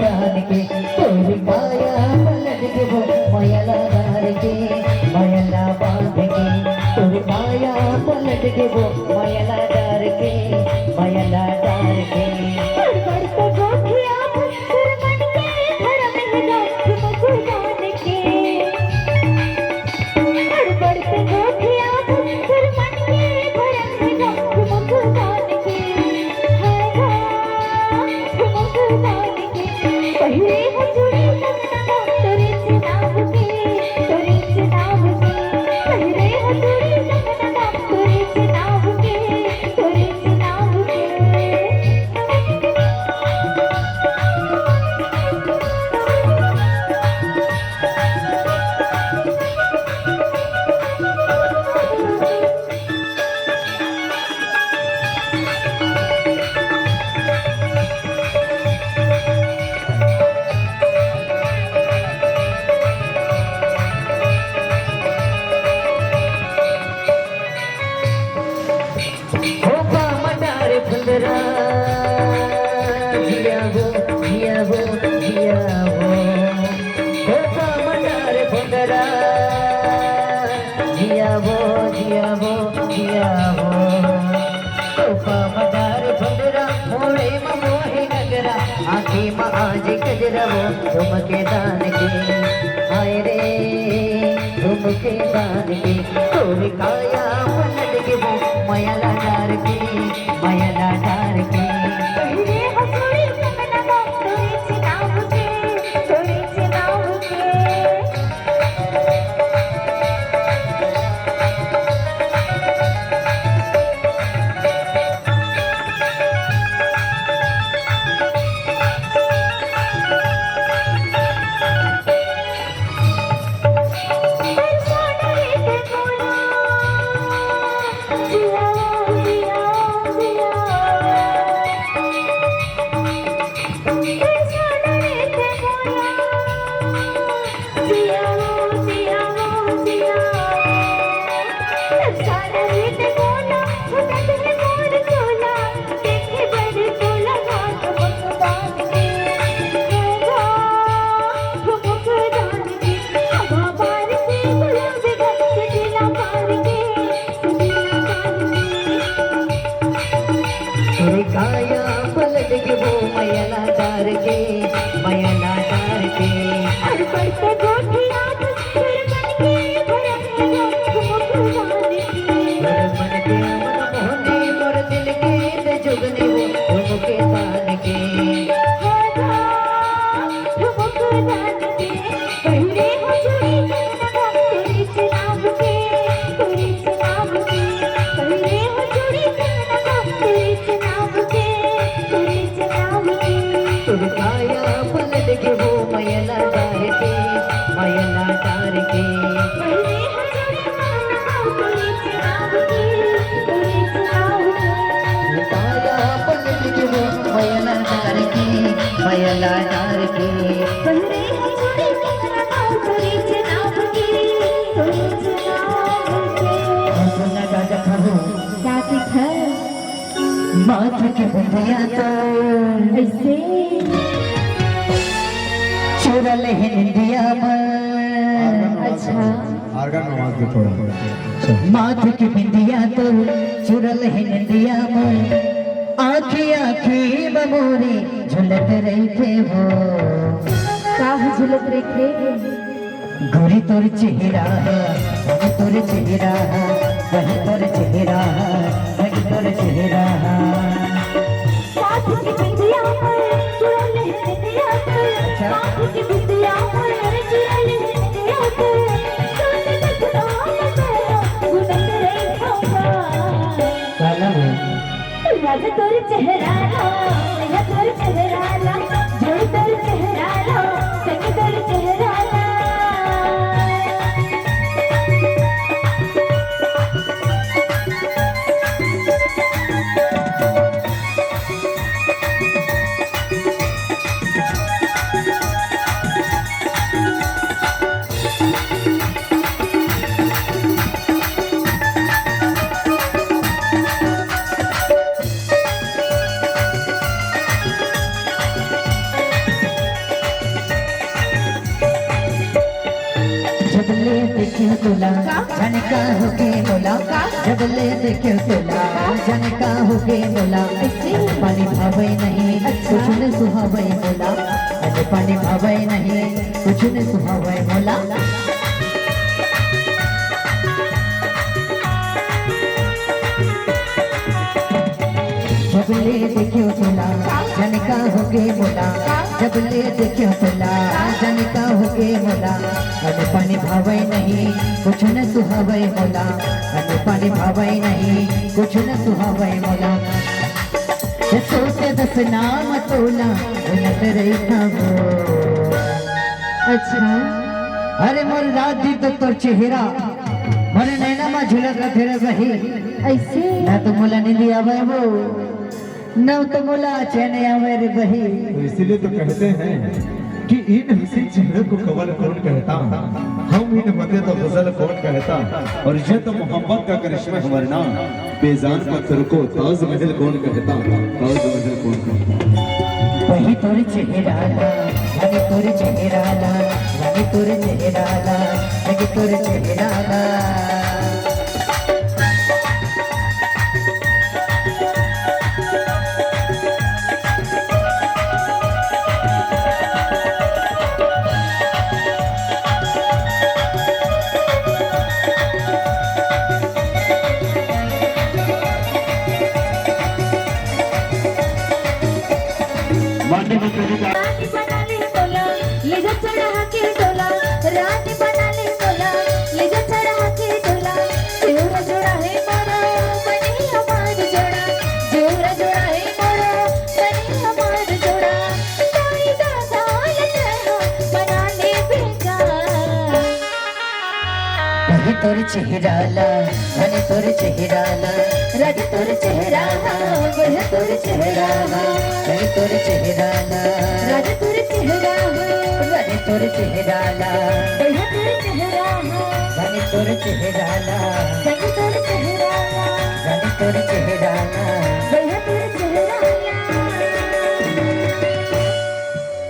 दान के तोरी काया पलट के वो मयला दार के मयला बांध के तोरी काया पलट के वो मयला दार के मयला दार के बढ़ते गोठिया सुरमन के घर में जात मकुदान के बढ़ते गोठिया सुरमन के घर में जात मकुदान के मकुदान के पहले हजूरी तक तेरे से नाम के तेरे से नाम के पहले हजूरी तक तेरे से नाम के तेरे से नाम के जिया वो जिया वो जिया वो होता मनार फुंदरा जिया वो जिया वो जिया वो होता मनार फुंदरा मोड़े मोहे नगरा आँखी में आज कजरा वो तुम के दान के आए रे तुम के दान के तोरी काया पलट के वो मयला डार के मयला डार के पहले हसूरी तमन्ना तेरे से नाम के तेरे से नाम के काया पलट के वो मयला डार के मयला डार के हर बढ़ते गोठिया सुरमन के घर में जात मकुदान की मन के मन मोहने मोर दिल के ते जुगने वो तुम के दान के मकुदान के पहले हजूरी तमन्ना तेरे से नाम के तेरे से नाम के पहले हजूरी तमन्ना तेरे से नाम के तेरे से नाम के तुम काया पलट के वो मयला डार के मयला डार के पहले हजूरी तमन्ना तेरे से नाम के तेरे से नाम के काया पलट के वो मयला डार के मयला डार के पहले हजूरी तमन्ना तेरे से नाम के तेरे से नाम के सुना गाजा खाओ क्या सिखा माथ के बंधिया तो ऐसे चुरल हिंदिया में अच्छा आर्गन में आवाज दे थोड़ा माथ की बिंदिया तो चुरल हिंदिया में आँखी आँखी बमोरी झुलत रही थे वो का झुलत रखे गोरी तोर चेहरा वही तोर चेहरा वही तोर चेहरा वही तोर चेहरा साथ की बिंदिया पर चुरल हिंदिया पर साथ की बिंदिया पर चुरल हिंदिया पर सोने लगता है गुनत रे खंबा राजा तोर चेहरा ला मेरा तोर चेहरा ला जोड़ तोर चेहरा ला संग तोर चेहरा ला जबले देखियो तोला झनका होके मोला जबले देखियो तोला झनका होके मोला पानी भावे नहीं कुछ न सुहावे मोला पानी भावे नहीं कुछ न सुहावे मोला जबले देखियो तोला झनका होके मोला जबले देखियो तोला झनका होके मोला अने पानी भावे नहीं कुछ न सुहावे मोला अने पानी भावे नहीं कुछ न सुहावे मोला सोते दस नाम तोला उनत रहता हो अच्छा अरे मोर राधी तो तोर चेहरा मोरे नैना मा झुलक तेरे बही ऐसे ना तो मोला नींद आवे वो न तो मोला चैन आवे रे बही तो इसीलिए तो कहते हैं कि इन हसीन चेहरे को कवल कौन कहता, हम इन मते तो गजल कौन कहता, और ये तो मोहब्बत का करिश्मा है वरना बेजान पत्थर को ताज महल कौन कहता, ताज महल कौन कहता। वही तोरे चेहरा ला वही तोरे चेहरा ला वही तोरे चेहरा ला वही तोरे चेहरा ला रानी बना ले तोला ले जा चढ़ा के डोला रानी बना ले तोला ले जा चढ़ा के डोला जोरा जोड़ा है मोरो बनी हमार जोड़ा जोरा जोड़ा है मोरो बनी हमार जोड़ा कोई दादा लगा बना ले बेटा वही तोरे चेहरा ला वही तोरे चेहरा ला रानी तोरे चेहरा वही तोरे चेहरा ला वही तोरे चेहरा ला रानी तोरे चेहरा वही तोरे चेहरा ला बढ़िया तोरे चेहरा वही तोरे चेहरा ला संग तोरे चेहरा वही तोरे चेहरा ला